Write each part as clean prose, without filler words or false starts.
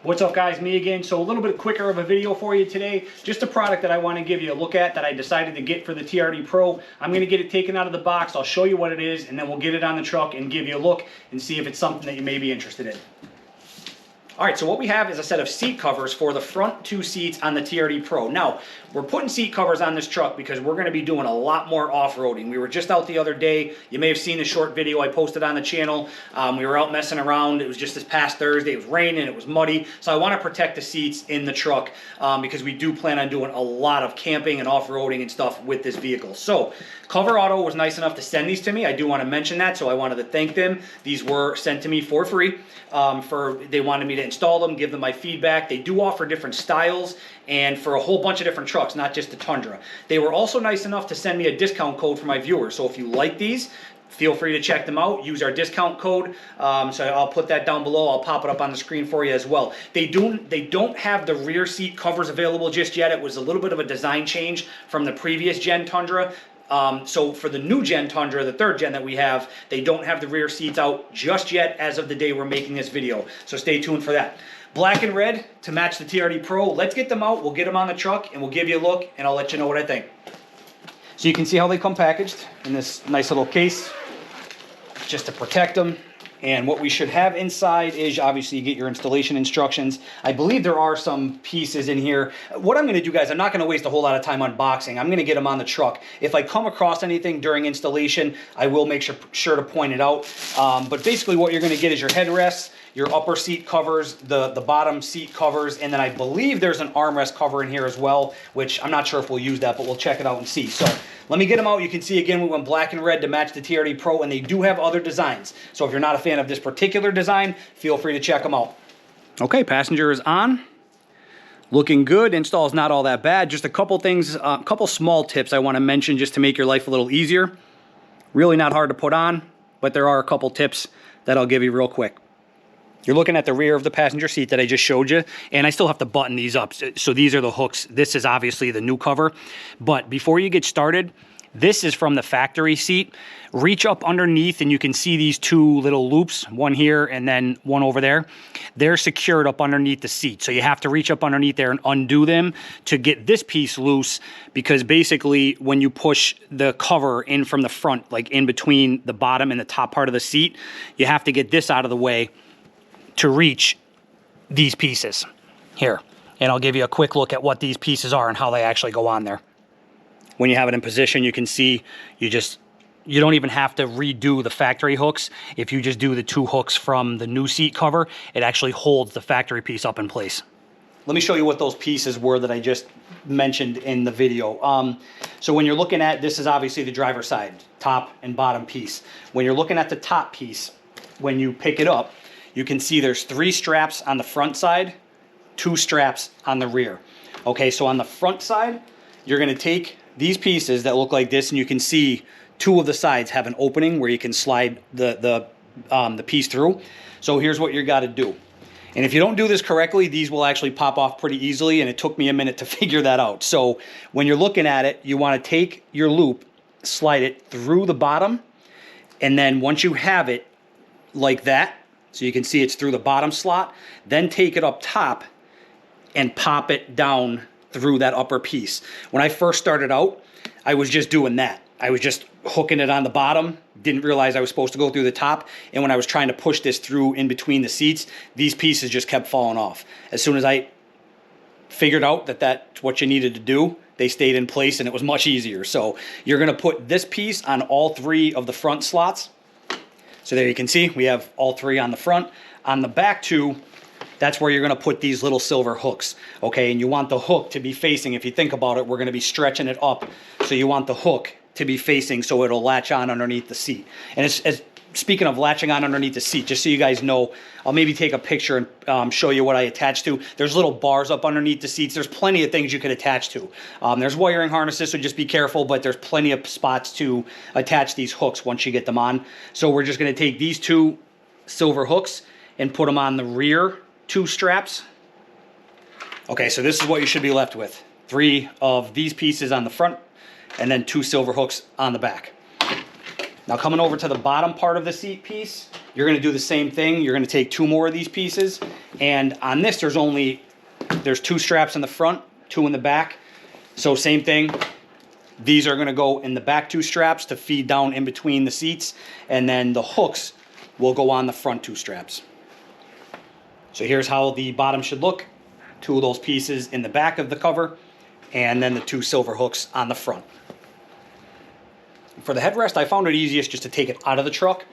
What's up, guys? Me again. So a little bit quicker of a video for you today. Just a product that I want to give you a look at that I decided to get for the TRD Pro. I'm going to get it taken out of the box. I'll show you what it is, and then we'll get it on the truck and give you a look and see if it's something that you may be interested in. All right, so what we have is a set of seat covers for the front two seats on the TRD Pro. Now, we're putting seat covers on this truck because we're going to be doing a lot more off-roading. We were just out the other day. You may have seen the short video I posted on the channel. We were out messing around. It was just this past Thursday. It was raining. It was muddy. So I want to protect the seats in the truck because we do plan on doing a lot of camping and off-roading and stuff with this vehicle. So Coverado was nice enough to send these to me. I do want to mention that, so I wanted to thank them. These were sent to me for free. They wanted me to install them, give them my feedback. They do offer different styles and for a whole bunch of different trucks, not just the Tundra. They were also nice enough to send me a discount code for my viewers. So if you like these, feel free to check them out. Use our discount code. So I'll put that down below. I'll pop it up on the screen for you as well. They don't have the rear seat covers available just yet. It was a little bit of a design change from the previous gen Tundra. So for the new gen Tundra, the third gen that we have, they don't have the rear seats out just yet as of the day we're making this video. So stay tuned for that. Black and red to match the TRD Pro. Let's get them out. We'll get them on the truck and we'll give you a look and I'll let you know what I think. So you can see how they come packaged in this nice little case just to protect them. And what we should have inside is, obviously, you get your installation instructions. I believe there are some pieces in here. What I'm going to do, guys, I'm not going to waste a whole lot of time unboxing. I'm going to get them on the truck. If I come across anything during installation, I will make sure to point it out. But basically what you're going to get is your headrests, your upper seat covers, the bottom seat covers, and then I believe there's an armrest cover in here as well, which I'm not sure if we'll use that, but we'll check it out and see. So let me get them out. You can see, again, we went black and red to match the TRD Pro, and they do have other designs. So if you're not a fan of this particular design, feel free to check them out. Okay, passenger is on. Looking good. Install is not all that bad. Just a couple things, a couple small tips I want to mention just to make your life a little easier. Really not hard to put on, but there are a couple tips that I'll give you real quick. You're looking at the rear of the passenger seat that I just showed you, and I still have to button these up. So these are the hooks. This is obviously the new cover. But before you get started, this is from the factory seat. Reach up underneath and you can see these two little loops, one here and then one over there. They're secured up underneath the seat. So you have to reach up underneath there and undo them to get this piece loose, because basically when you push the cover in from the front, like in between the bottom and the top part of the seat, you have to get this out of the way to reach these pieces here. And I'll give you a quick look at what these pieces are and how they actually go on there. When you have it in position, you can see you don't even have to redo the factory hooks. If you just do the two hooks from the new seat cover, it actually holds the factory piece up in place. Let me show you what those pieces were that I just mentioned in the video. So when you're looking at, this is obviously the driver's side, top and bottom piece. When you're looking at the top piece, when you pick it up, you can see there's 3 straps on the front side, 2 straps on the rear. Okay, so on the front side, you're gonna take these pieces that look like this, and you can see 2 of the sides have an opening where you can slide the piece through. So here's what you gotta do. And if you don't do this correctly, these will actually pop off pretty easily, and it took me a minute to figure that out. So when you're looking at it, you wanna take your loop, slide it through the bottom, and then once you have it like that, so you can see it's through the bottom slot, then take it up top and pop it down through that upper piece. When I first started out, I was just doing that. I was just hooking it on the bottom, didn't realize I was supposed to go through the top, and when I was trying to push this through in between the seats, these pieces just kept falling off. As soon as I figured out that that's what you needed to do, they stayed in place and it was much easier. So you're gonna put this piece on all 3 of the front slots. So there you can see we have all 3 on the front. On the back 2, that's where you're gonna put these little silver hooks, okay? And you want the hook to be facing, if you think about it, we're gonna be stretching it up. So you want the hook to be facing so it'll latch on underneath the seat. And speaking of latching on underneath the seat, just so you guys know, I'll maybe take a picture and show you what I attach to. There's little bars up underneath the seats. There's plenty of things you could attach to. There's wiring harnesses, so just be careful, but there's plenty of spots to attach these hooks once you get them on. So we're just gonna take these 2 silver hooks and put them on the rear 2 straps. Okay, so this is what you should be left with. 3 of these pieces on the front, and then 2 silver hooks on the back. Now coming over to the bottom part of the seat piece, you're going to do the same thing. You're going to take 2 more of these pieces, and on this there's 2 straps in the front, 2 in the back. So same thing. These are going to go in the back 2 straps to feed down in between the seats, and then the hooks will go on the front 2 straps. So here's how the bottom should look. 2 of those pieces in the back of the cover, and then the 2 silver hooks on the front. For the headrest, I found it easiest just to take it out of the truck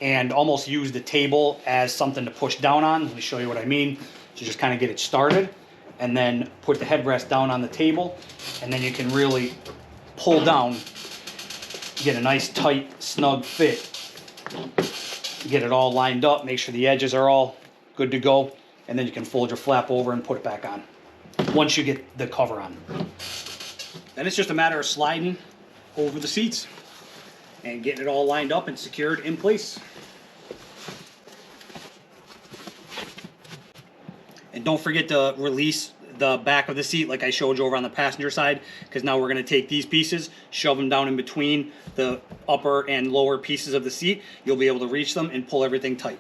and almost use the table as something to push down on. Let me show you what I mean. So just kind of get it started, and then put the headrest down on the table, and then you can really pull down, get a nice tight snug fit, get it all lined up, make sure the edges are all good to go, and then you can fold your flap over and put it back on once you get the cover on. Then it's just a matter of sliding over the seats and getting it all lined up and secured in place. And don't forget to release the back of the seat like I showed you over on the passenger side, because now we're going to take these pieces, shove them down in between the upper and lower pieces of the seat. You'll be able to reach them and pull everything tight.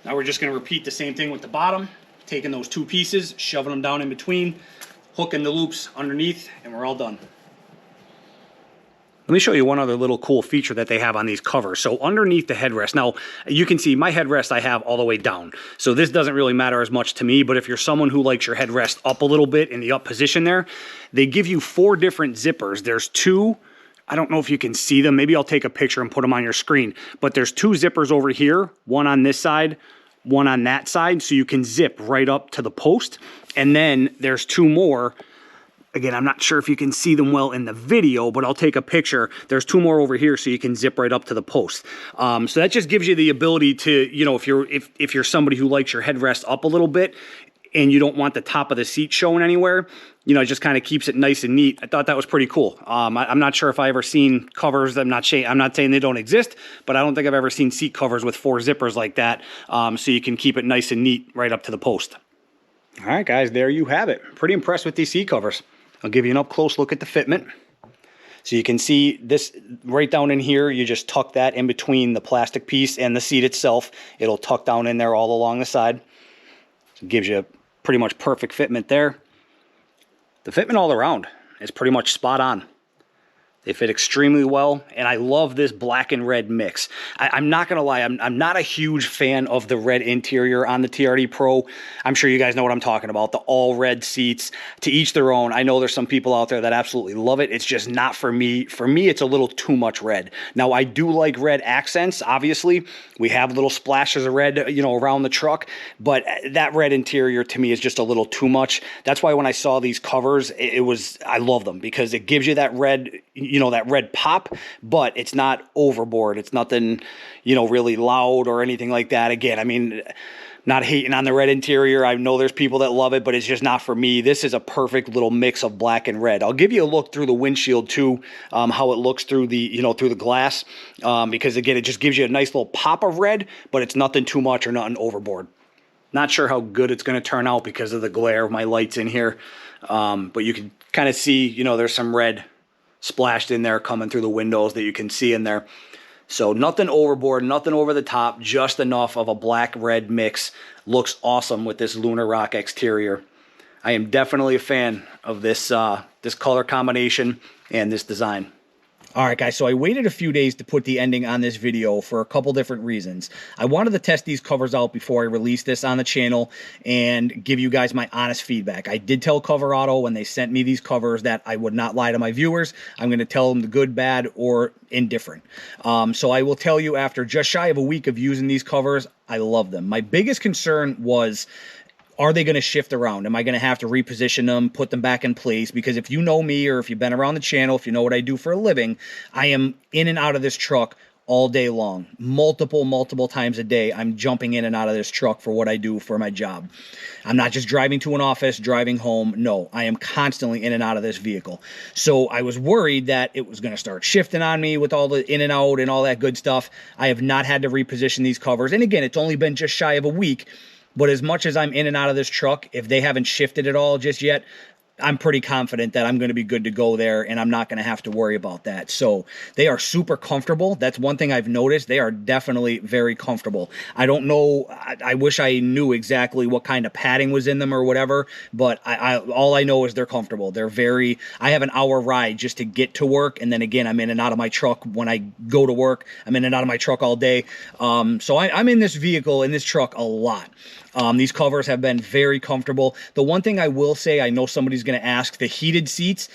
Now we're just going to repeat the same thing with the bottom, taking those 2 pieces, shoving them down in between, hooking the loops underneath, and we're all done. Let me show you one other little cool feature that they have on these covers. So underneath the headrest, now you can see my headrest I have all the way down. So this doesn't really matter as much to me, but if you're someone who likes your headrest up a little bit in the up position there, they give you 4 different zippers. There's 2, I don't know if you can see them. Maybe I'll take a picture and put them on your screen. But there's 2 zippers over here, one on this side, one on that side, so you can zip right up to the post. And then there's 2 more. Again, I'm not sure if you can see them well in the video, but I'll take a picture. There's 2 more over here, so you can zip right up to the post. So that just gives you the ability to, you know, if you're somebody who likes your headrest up a little bit and you don't want the top of the seat showing anywhere, you know, it just kind of keeps it nice and neat. I thought that was pretty cool. I'm not sure if I ever seen covers. I'm not saying they don't exist, but I don't think I've ever seen seat covers with 4 zippers like that. So you can keep it nice and neat right up to the post. All right, guys, there you have it. Pretty impressed with these seat covers. I'll give you an up-close look at the fitment. So you can see this right down in here. You just tuck that in between the plastic piece and the seat itself. It'll tuck down in there all along the side. So it gives you a pretty much perfect fitment there. The fitment all around is pretty much spot on. They fit extremely well, and I love this black and red mix. I'm not going to lie, I'm not a huge fan of the red interior on the TRD Pro. I'm sure you guys know what I'm talking about, the all red seats. To each their own. I know there's some people out there that absolutely love it. It's just not for me. For me, it's a little too much red. Now, I do like red accents, obviously. We have little splashes of red, you know, around the truck, but that red interior to me is just a little too much. That's why when I saw these covers, I love them because it gives you that red, you know, that red pop, but it's not overboard. It's nothing, you know, really loud or anything like that. Again, I mean, not hating on the red interior. I know there's people that love it, but it's just not for me. This is a perfect little mix of black and red. I'll give you a look through the windshield too, how it looks through the, you know, through the glass, because again, it just gives you a nice little pop of red, but it's nothing too much or nothing overboard. Not sure how good it's going to turn out because of the glare of my lights in here, but you can kind of see, you know, there's some red splashed in there coming through the windows that you can see in there. So nothing overboard, nothing over the top, just enough of a black-red mix. Looks awesome with this Lunar Rock exterior. I am definitely a fan of this, this color combination and this design. All right, guys, so I waited a few days to put the ending on this video for a couple different reasons. I wanted to test these covers out before I release this on the channel and give you guys my honest feedback. I did tell Coverado when they sent me these covers that I would not lie to my viewers. I'm going to tell them the good, bad, or indifferent. So I will tell you, after just shy of a week of using these covers, I love them. My biggest concern was, are they going to shift around? Am I going to have to reposition them, put them back in place? Because if you know me, or if you've been around the channel, if you know what I do for a living, I am in and out of this truck all day long. Multiple times a day, I'm jumping in and out of this truck for what I do for my job. I'm not just driving to an office, driving home. No, I am constantly in and out of this vehicle. So I was worried that it was going to start shifting on me with all the in and out and all that good stuff. I have not had to reposition these covers. And again, it's only been just shy of a week. But as much as I'm in and out of this truck, if they haven't shifted at all just yet, I'm pretty confident that I'm going to be good to go there, and I'm not going to have to worry about that. So they are super comfortable. That's one thing I've noticed. They are definitely very comfortable. I don't know. I wish I knew exactly what kind of padding was in them or whatever, but all I know is they're comfortable. They're very. I have an hour ride just to get to work, and then again, I'm in and out of my truck when I go to work. I'm in and out of my truck all day. So I'm in this vehicle, in this truck, a lot. These covers have been very comfortable. The one thing I will say, I know somebody's going to ask, the heated seats,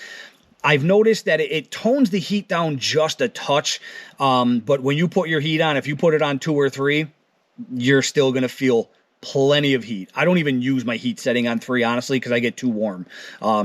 I've noticed that it tones the heat down just a touch. But when you put your heat on, if you put it on 2 or 3, you're still going to feel plenty of heat. I don't even use my heat setting on 3, honestly, because I get too warm.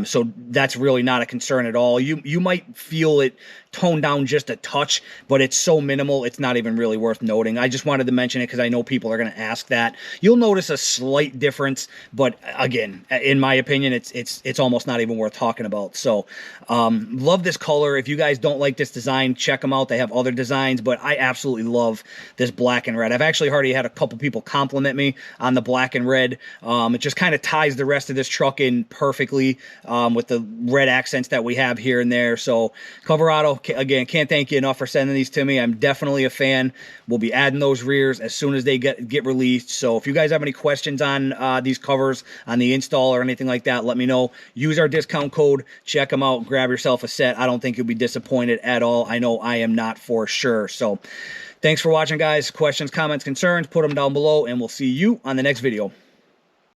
So that's really not a concern at all. You might feel it tone down just a touch, but it's so minimal, it's not even really worth noting. I just wanted to mention it because I know people are going to ask that. You'll notice a slight difference, but again, in my opinion, it's almost not even worth talking about. So love this color. If you guys don't like this design, check them out. They have other designs, but I absolutely love this black and red. I've actually already had a couple people compliment me on the black and red. It just kind of ties the rest of this truck in perfectly with the red accents that we have here and there. So Coverado, again, can't thank you enough for sending these to me. I'm definitely a fan. We'll be adding those rears as soon as they get released. So if you guys have any questions on these covers, on the install or anything like that, let me know. Use our discount code. Check them out. Grab yourself a set. I don't think you'll be disappointed at all. I know I am not, for sure. So thanks for watching, guys. Questions, comments, concerns, put them down below, and we'll see you on the next video.